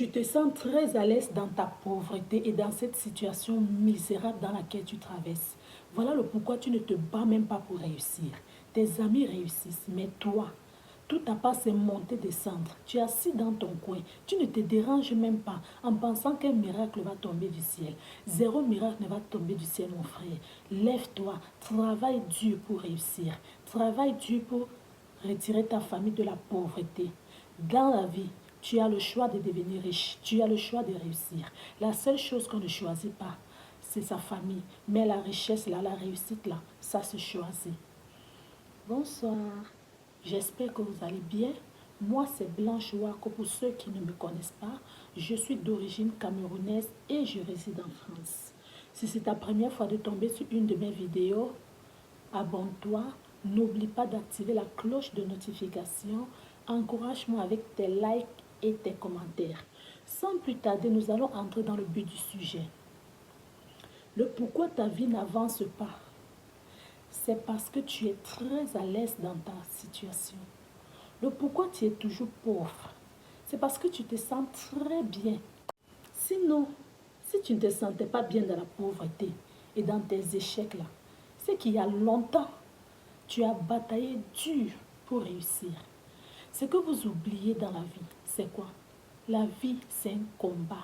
Tu te sens très à l'aise dans ta pauvreté et dans cette situation misérable dans laquelle tu traverses. Voilà le pourquoi tu ne te bats même pas pour réussir. Tes amis réussissent, mais toi, tout ta part c'est monter, descendre. Tu es assis dans ton coin. Tu ne te déranges même pas en pensant qu'un miracle va tomber du ciel. Zéro miracle ne va tomber du ciel, mon frère. Lève-toi, travaille dur pour réussir. Travaille dur pour retirer ta famille de la pauvreté. Dans la vie, tu as le choix de devenir riche. Tu as le choix de réussir. La seule chose qu'on ne choisit pas, c'est sa famille. Mais la richesse, là, la réussite, là, ça se choisit. Bonsoir. J'espère que vous allez bien. Moi, c'est Blanche Wako. Pour ceux qui ne me connaissent pas, je suis d'origine camerounaise et je réside en France. Si c'est ta première fois de tomber sur une de mes vidéos, abonne-toi. N'oublie pas d'activer la cloche de notification. Encourage-moi avec tes likes et tes commentaires. Sans plus tarder, nous allons entrer dans le but du sujet. Le pourquoi ta vie n'avance pas, c'est parce que tu es très à l'aise dans ta situation. Le pourquoi tu es toujours pauvre, c'est parce que tu te sens très bien. Sinon, si tu ne te sentais pas bien dans la pauvreté et dans tes échecs là, c'est qu'il y a longtemps, tu as bataillé dur pour réussir. Ce que vous oubliez dans la vie, c'est quoi? La vie, c'est un combat.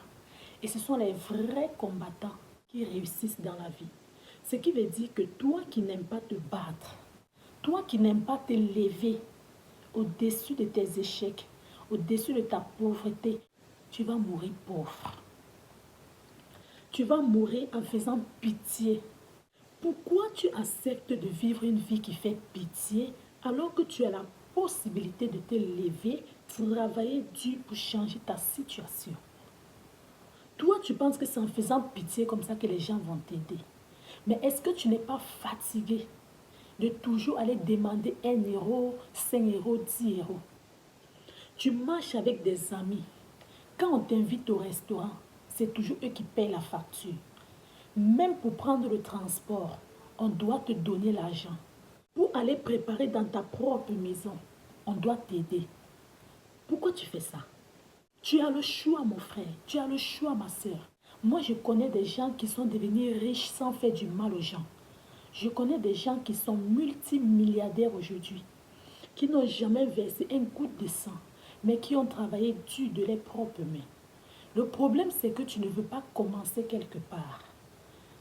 Et ce sont les vrais combattants qui réussissent dans la vie. Ce qui veut dire que toi qui n'aimes pas te battre, toi qui n'aimes pas te lever au-dessus de tes échecs, au-dessus de ta pauvreté, tu vas mourir pauvre. Tu vas mourir en faisant pitié. Pourquoi tu acceptes de vivre une vie qui fait pitié alors que tu as la possibilité de te lever, travailler dur pour changer ta situation? Toi, tu penses que c'est en faisant pitié comme ça que les gens vont t'aider. Mais est-ce que tu n'es pas fatigué de toujours aller demander 1 euro, 5 euros, 10 euros? Tu marches avec des amis. Quand on t'invite au restaurant, c'est toujours eux qui payent la facture. Même pour prendre le transport, on doit te donner l'argent. Pour aller préparer dans ta propre maison, on doit t'aider. Pourquoi tu fais ça? Tu as le choix, mon frère. Tu as le choix, ma soeur. Moi, je connais des gens qui sont devenus riches sans faire du mal aux gens. Je connais des gens qui sont multimilliardaires aujourd'hui, qui n'ont jamais versé un goutte de sang, mais qui ont travaillé dur de leurs propres mains. Le problème, c'est que tu ne veux pas commencer quelque part.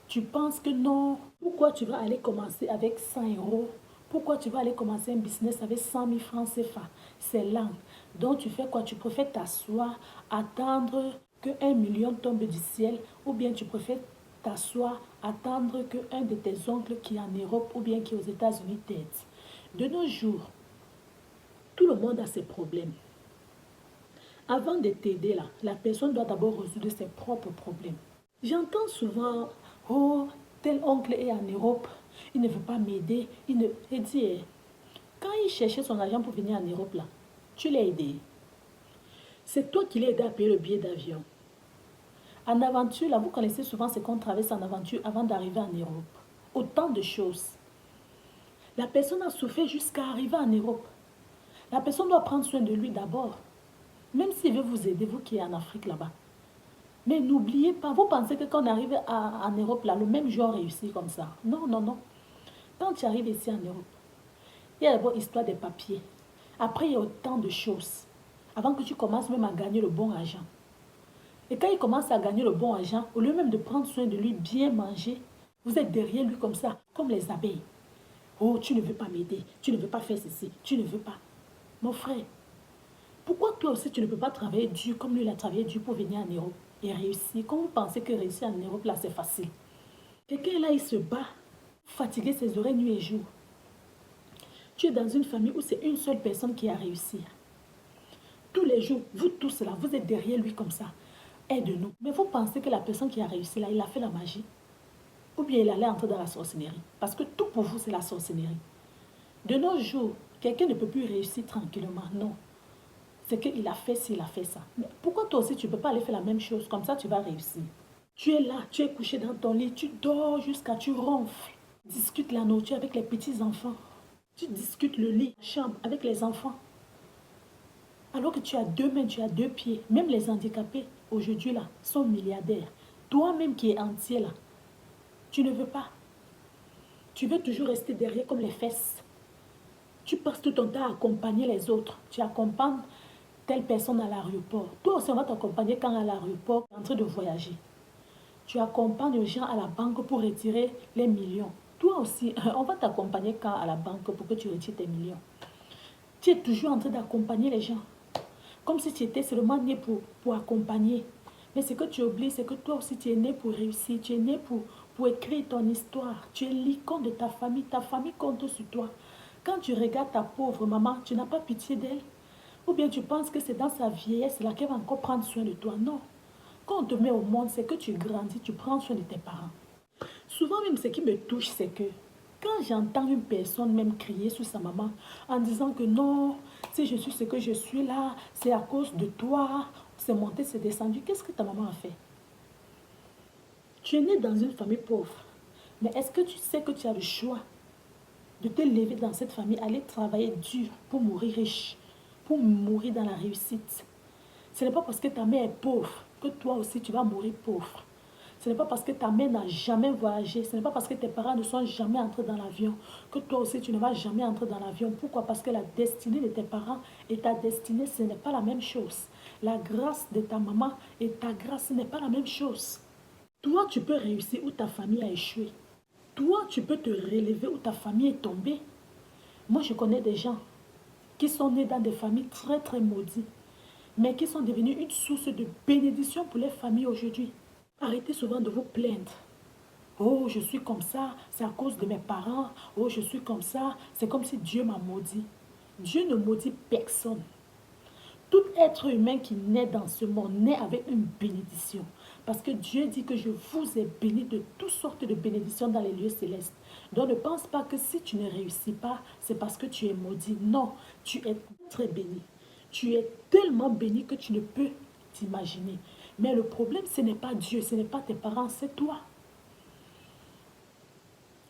Tu penses que non. Pourquoi tu vas aller commencer avec 100 euros? Pourquoi tu vas aller commencer un business avec 100 000 francs CFA? C'est lent. Donc tu fais quoi? Tu préfères t'asseoir, attendre que 1 million tombe du ciel, ou bien tu préfères t'asseoir, attendre que un de tes oncles qui est en Europe ou bien qui est aux États-Unis t'aide. De nos jours, tout le monde a ses problèmes. Avant de t'aider là, la personne doit d'abord résoudre ses propres problèmes. J'entends souvent, oh, tel oncle est en Europe, il ne veut pas m'aider. Il dit, quand il cherchait son argent pour venir en Europe là, tu l'as aidé. C'est toi qui l'as aidé à payer le billet d'avion. En aventure, là, vous connaissez souvent ce qu'on traverse en aventure avant d'arriver en Europe. Autant de choses. La personne a souffert jusqu'à arriver en Europe. La personne doit prendre soin de lui d'abord. Même s'il veut vous aider, vous qui êtes en Afrique là-bas. Mais n'oubliez pas, vous pensez que quand on arrive en Europe, là, le même jour réussit comme ça. Non, non, non. Quand tu arrives ici en Europe, il y a d'abord l'histoire des papiers. Après, il y a autant de choses. Avant que tu commences même à gagner le bon argent. Et quand il commence à gagner le bon argent, au lieu même de prendre soin de lui, bien manger, vous êtes derrière lui comme ça, comme les abeilles. Oh, tu ne veux pas m'aider, tu ne veux pas faire ceci, tu ne veux pas. Mon frère, pourquoi toi aussi tu ne peux pas travailler dur comme lui il a travaillé dur pour venir en Europe et réussir? Quand vous pensez que réussir en Europe là c'est facile. Quelqu'un là il se bat, fatigué ses oreilles nuit et jour. Tu es dans une famille où c'est une seule personne qui a réussi. Tous les jours, vous tous là, vous êtes derrière lui comme ça. Aide-nous. Mais vous pensez que la personne qui a réussi là, il a fait la magie? Ou bien il allait entrer dans la sorcellerie? Parce que tout pour vous c'est la sorcellerie. De nos jours, quelqu'un ne peut plus réussir tranquillement. Non. C'est qu'il a fait ci, il a fait ça. Mais pourquoi toi aussi tu ne peux pas aller faire la même chose? Comme ça tu vas réussir. Tu es là, tu es couché dans ton lit, tu dors jusqu'à tu ronfles. Discute la nourriture avec les petits enfants. Tu discutes le lit, la chambre avec les enfants. Alors que tu as deux mains, tu as deux pieds. Même les handicapés, aujourd'hui, là, sont milliardaires. Toi-même qui es entier, là, tu ne veux pas. Tu veux toujours rester derrière comme les fesses. Tu passes tout ton temps à accompagner les autres. Tu accompagnes telle personne à l'aéroport. Toi aussi, on va t'accompagner quand à l'aéroport, tu es en train de voyager. Tu accompagnes les gens à la banque pour retirer les millions. Toi aussi, on va t'accompagner quand à la banque pour que tu retires tes millions. Tu es toujours en train d'accompagner les gens. Comme si tu étais seulement né pour accompagner. Mais ce que tu oublies, c'est que toi aussi, tu es né pour réussir. Tu es né pour écrire ton histoire. Tu es l'icône de ta famille. Ta famille compte sur toi. Quand tu regardes ta pauvre maman, tu n'as pas pitié d'elle. Ou bien tu penses que c'est dans sa vieillesse là qu'elle va encore prendre soin de toi. Non. Quand on te met au monde, c'est que tu grandis, tu prends soin de tes parents. Souvent même, ce qui me touche, c'est que quand j'entends une personne même crier sur sa maman en disant que non, si je suis ce que je suis là, c'est à cause de toi, c'est monté, c'est descendu, qu'est-ce que ta maman a fait? Tu es né dans une famille pauvre, mais est-ce que tu sais que tu as le choix de te lever dans cette famille, aller travailler dur pour mourir riche, pour mourir dans la réussite? Ce n'est pas parce que ta mère est pauvre que toi aussi tu vas mourir pauvre. Ce n'est pas parce que ta mère n'a jamais voyagé, ce n'est pas parce que tes parents ne sont jamais entrés dans l'avion que toi aussi tu ne vas jamais entrer dans l'avion. Pourquoi? Parce que la destinée de tes parents et ta destinée, ce n'est pas la même chose. La grâce de ta maman et ta grâce, ce n'est pas la même chose. Toi, tu peux réussir où ta famille a échoué. Toi, tu peux te relever où ta famille est tombée. Moi, je connais des gens qui sont nés dans des familles très, très maudites, mais qui sont devenus une source de bénédiction pour les familles aujourd'hui. Arrêtez souvent de vous plaindre. Oh, je suis comme ça, c'est à cause de mes parents. Oh, je suis comme ça, c'est comme si Dieu m'a maudit. Dieu ne maudit personne. Tout être humain qui naît dans ce monde naît avec une bénédiction. Parce que Dieu dit que je vous ai béni de toutes sortes de bénédictions dans les lieux célestes. Donc ne pense pas que si tu ne réussis pas, c'est parce que tu es maudit. Non, tu es très béni. Tu es tellement béni que tu ne peux t'imaginer. Mais le problème, ce n'est pas Dieu, ce n'est pas tes parents, c'est toi.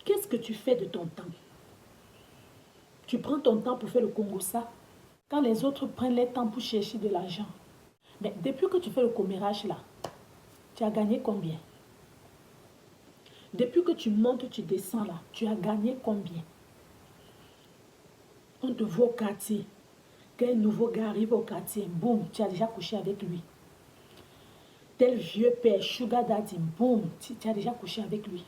Qu'est-ce que tu fais de ton temps? Tu prends ton temps pour faire le Congossa, quand les autres prennent leur temps pour chercher de l'argent. Mais depuis que tu fais le commérage là, tu as gagné combien? Depuis que tu montes, tu descends là, tu as gagné combien? On te voit au quartier. Quel nouveau gars arrive au quartier, boum, tu as déjà couché avec lui. Tel vieux père, sugar daddy, boum, tu as déjà couché avec lui.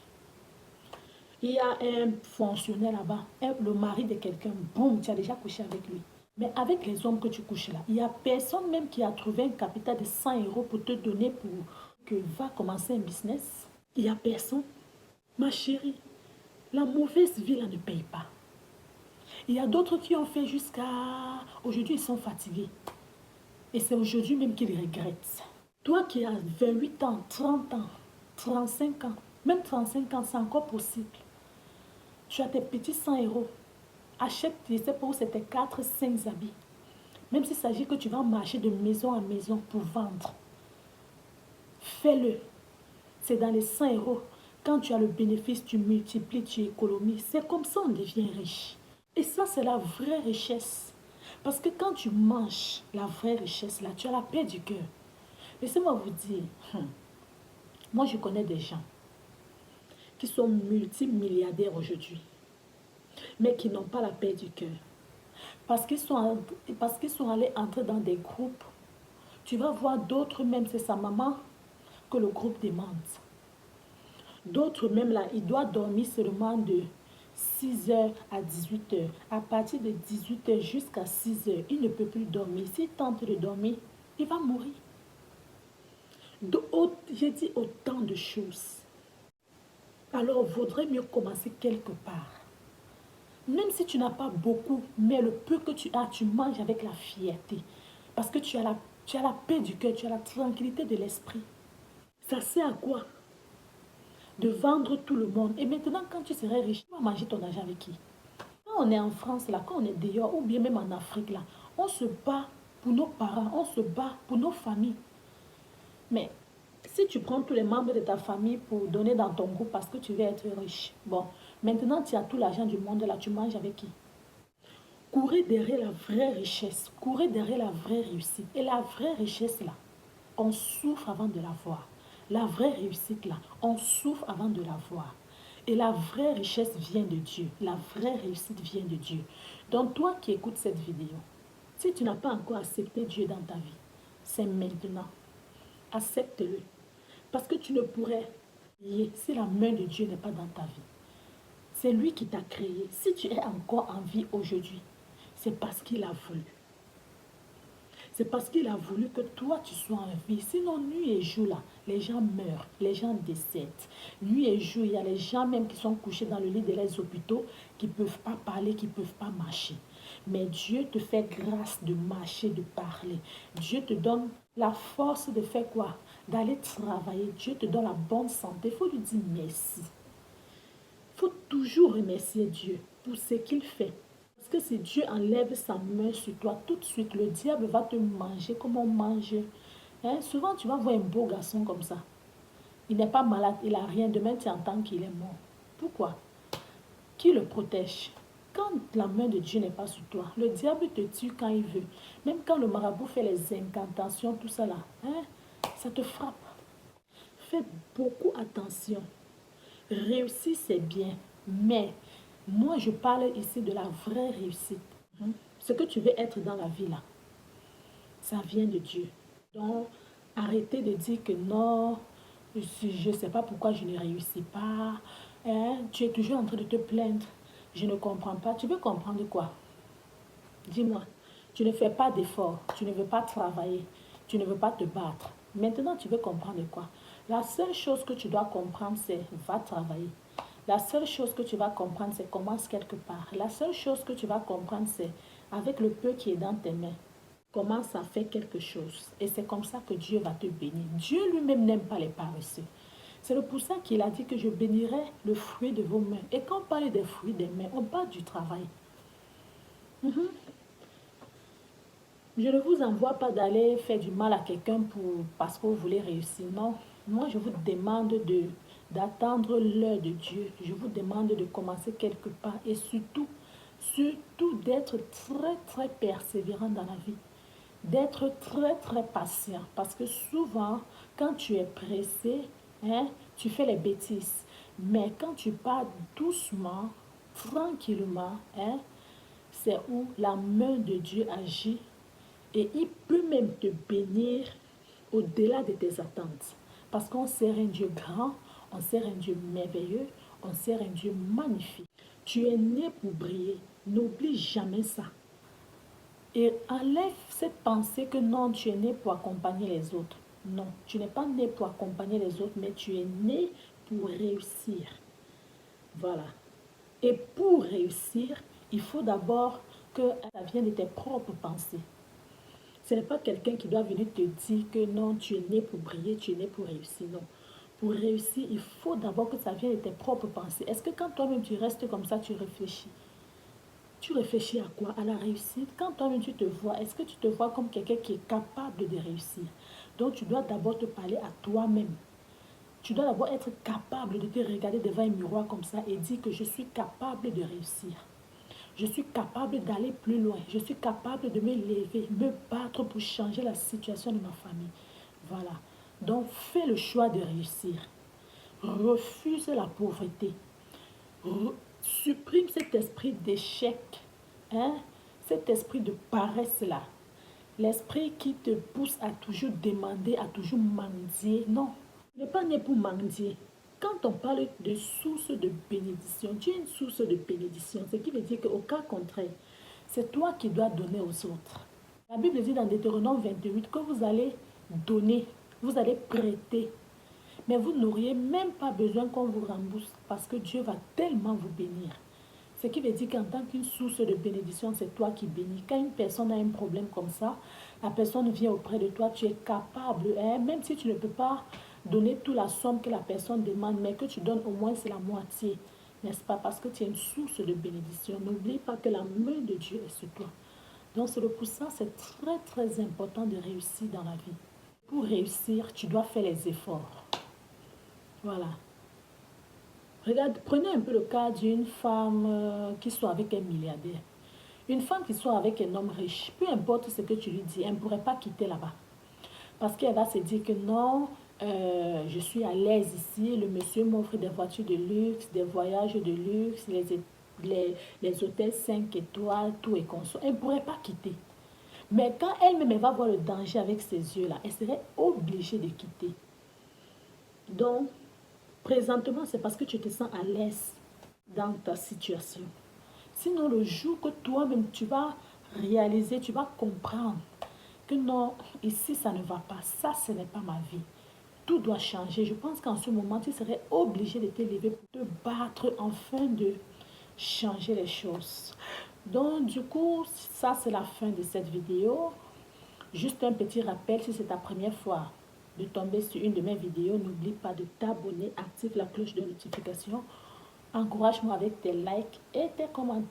Il y a un fonctionnaire là-bas, le mari de quelqu'un, boum, tu as déjà couché avec lui. Mais avec les hommes que tu couches là, il n'y a personne même qui a trouvé un capital de 100 euros pour te donner pour que va commencer un business. Il n'y a personne. Ma chérie, la mauvaise vie là ne paye pas. Il y a d'autres qui ont fait jusqu'à... Aujourd'hui, ils sont fatigués. Et c'est aujourd'hui même qu'ils regrettent. Toi qui as 28 ans, 30 ans, 35 ans, même 35 ans, c'est encore possible. Tu as tes petits 100 euros. Achète, je ne sais pas où c'était 4, 5 habits. Même s'il s'agit que tu vas marcher de maison en maison pour vendre. Fais-le. C'est dans les 100 euros. Quand tu as le bénéfice, tu multiplies, tu économises. C'est comme ça on devient riche. Et ça, c'est la vraie richesse. Parce que quand tu manges la vraie richesse, là, tu as la paix du cœur. Laissez-moi vous dire, moi je connais des gens qui sont multimilliardaires aujourd'hui, mais qui n'ont pas la paix du cœur. Parce qu'ils sont allés entrer dans des groupes. Tu vas voir d'autres, même c'est sa maman, que le groupe demande. D'autres même là, il doit dormir seulement de 6h à 18h. À partir de 18h jusqu'à 6h, il ne peut plus dormir. S'il tente de dormir, il va mourir. J'ai dit autant de choses. Alors, vaudrait mieux commencer quelque part. Même si tu n'as pas beaucoup, mais le peu que tu as, tu manges avec la fierté. Parce que tu as la paix du cœur, tu as la tranquillité de l'esprit. Ça sert à quoi? De vendre tout le monde. Et maintenant, quand tu serais riche, tu vas manger ton argent avec qui? Quand on est en France, là, quand on est dehors, ou bien même en Afrique, là, on se bat pour nos parents, on se bat pour nos familles. Mais si tu prends tous les membres de ta famille pour donner dans ton groupe parce que tu veux être riche, bon, maintenant tu as tout l'argent du monde, là, tu manges avec qui? Courez derrière la vraie richesse. Courez derrière la vraie réussite. Et la vraie richesse, là, on souffre avant de la voir. La vraie réussite, là, on souffre avant de la voir. Et la vraie richesse vient de Dieu. La vraie réussite vient de Dieu. Donc, toi qui écoutes cette vidéo, si tu n'as pas encore accepté Dieu dans ta vie, c'est maintenant. Accepte-le. Parce que tu ne pourrais prier si la main de Dieu n'est pas dans ta vie. C'est lui qui t'a créé. Si tu es encore en vie aujourd'hui, c'est parce qu'il a voulu. C'est parce qu'il a voulu que toi, tu sois en vie. Sinon, nuit et jour, là, les gens meurent, les gens décèdent. Nuit et jour, il y a les gens même qui sont couchés dans le lit des hôpitaux, qui ne peuvent pas parler, qui ne peuvent pas marcher. Mais Dieu te fait grâce de marcher, de parler. Dieu te donne la force de faire quoi? D'aller travailler. Dieu te donne la bonne santé. Il faut lui dire merci. Il faut toujours remercier Dieu pour ce qu'il fait. Parce que si Dieu enlève sa main sur toi, tout de suite, le diable va te manger comme on mange. Hein? Souvent, tu vas voir un beau garçon comme ça. Il n'est pas malade, il n'a rien. Demain, tu entends qu'il est mort. Pourquoi? Qui le protège? Quand la main de Dieu n'est pas sur toi, le diable te tue quand il veut. Même quand le marabout fait les incantations, tout ça là, hein? Ça te frappe. Fais beaucoup attention. Réussir, c'est bien, mais moi, je parle ici de la vraie réussite. Ce que tu veux être dans la vie, là, ça vient de Dieu. Donc, arrêtez de dire que non, je ne sais pas pourquoi je ne réussis pas. Hein? Tu es toujours en train de te plaindre. Je ne comprends pas. Tu veux comprendre quoi? Dis-moi. Tu ne fais pas d'efforts. Tu ne veux pas travailler. Tu ne veux pas te battre. Maintenant, tu veux comprendre quoi? La seule chose que tu dois comprendre, c'est va travailler. La seule chose que tu vas comprendre, c'est commence quelque part. La seule chose que tu vas comprendre, c'est avec le peu qui est dans tes mains, commence à faire quelque chose. Et c'est comme ça que Dieu va te bénir. Dieu lui-même n'aime pas les paresseux. C'est pour ça qu'il a dit que je bénirai le fruit de vos mains. Et quand on parle des fruits des mains, on parle du travail. Je ne vous envoie pas d'aller faire du mal à quelqu'un parce que vous voulez réussir. Non, moi je vous demande d'attendre l'heure de Dieu. Je vous demande de commencer quelque part et surtout d'être très très persévérant dans la vie. D'être très très patient parce que souvent quand tu es pressé, hein, tu fais les bêtises. Mais quand tu pars doucement, tranquillement, hein, c'est où la main de Dieu agit. Et il peut même te bénir au-delà de tes attentes. Parce qu'on sert un Dieu grand, on sert un Dieu merveilleux, on sert un Dieu magnifique. Tu es né pour briller. N'oublie jamais ça. Et enlève cette pensée que non, tu es né pour accompagner les autres. Non, tu n'es pas né pour accompagner les autres, mais tu es né pour réussir. Voilà. Et pour réussir, il faut d'abord que ça vienne de tes propres pensées. Ce n'est pas quelqu'un qui doit venir te dire que non, tu es né pour briller, tu es né pour réussir. Non. Pour réussir, il faut d'abord que ça vienne de tes propres pensées. Est-ce que quand toi-même tu restes comme ça, tu réfléchis? Tu réfléchis à quoi? À la réussite. Quand toi-même tu te vois, est-ce que tu te vois comme quelqu'un qui est capable de réussir? Donc tu dois d'abord te parler à toi-même. Tu dois d'abord être capable de te regarder devant un miroir comme ça et dire que je suis capable de réussir. Je suis capable d'aller plus loin. Je suis capable de me lever, me battre pour changer la situation de ma famille. Voilà. Donc, fais le choix de réussir. Refuse la pauvreté. Supprime cet esprit d'échec. Hein? Cet esprit de paresse-là. L'esprit qui te pousse à toujours demander, à toujours mendier. Non, tu n'es pas né pour mendier. Quand on parle de source de bénédiction, tu es une source de bénédiction, ce qui veut dire qu'au cas contraire, c'est toi qui dois donner aux autres. La Bible dit dans Deutéronome 28 que vous allez donner, vous allez prêter, mais vous n'auriez même pas besoin qu'on vous rembourse parce que Dieu va tellement vous bénir. Ce qui veut dire qu'en tant qu'une source de bénédiction, c'est toi qui bénis. Quand une personne a un problème comme ça, la personne vient auprès de toi, tu es capable, hein, même si tu ne peux pas donner toute la somme que la personne demande, mais que tu donnes au moins c'est la moitié, n'est-ce pas? Parce que tu es une source de bénédiction. N'oublie pas que la main de Dieu est sur toi. Donc c'est pour ça, c'est très très important de réussir dans la vie. Pour réussir, tu dois faire les efforts. Voilà. Regarde, prenez un peu le cas d'une femme qui soit avec un milliardaire. Une femme qui soit avec un homme riche, peu importe ce que tu lui dis, elle ne pourrait pas quitter là-bas. Parce qu'elle va se dire que non, je suis à l'aise ici, le monsieur m'offre des voitures de luxe, des voyages de luxe, les hôtels 5 étoiles, tout est conçu. Elle ne pourrait pas quitter. Mais quand elle-même va voir le danger avec ses yeux-là, elle serait obligée de quitter. Donc, présentement, c'est parce que tu te sens à l'aise dans ta situation. Sinon, le jour que toi-même, tu vas réaliser, tu vas comprendre que non, ici, ça ne va pas. Ça, ce n'est pas ma vie. Tout doit changer. Je pense qu'en ce moment, tu serais obligé de te lever pour te battre afin de changer les choses. Donc, du coup, ça, c'est la fin de cette vidéo. Juste un petit rappel, si c'est ta première fois de tomber sur une de mes vidéos, n'oublie pas de t'abonner, active la cloche de notification. Encourage-moi avec tes likes et tes commentaires.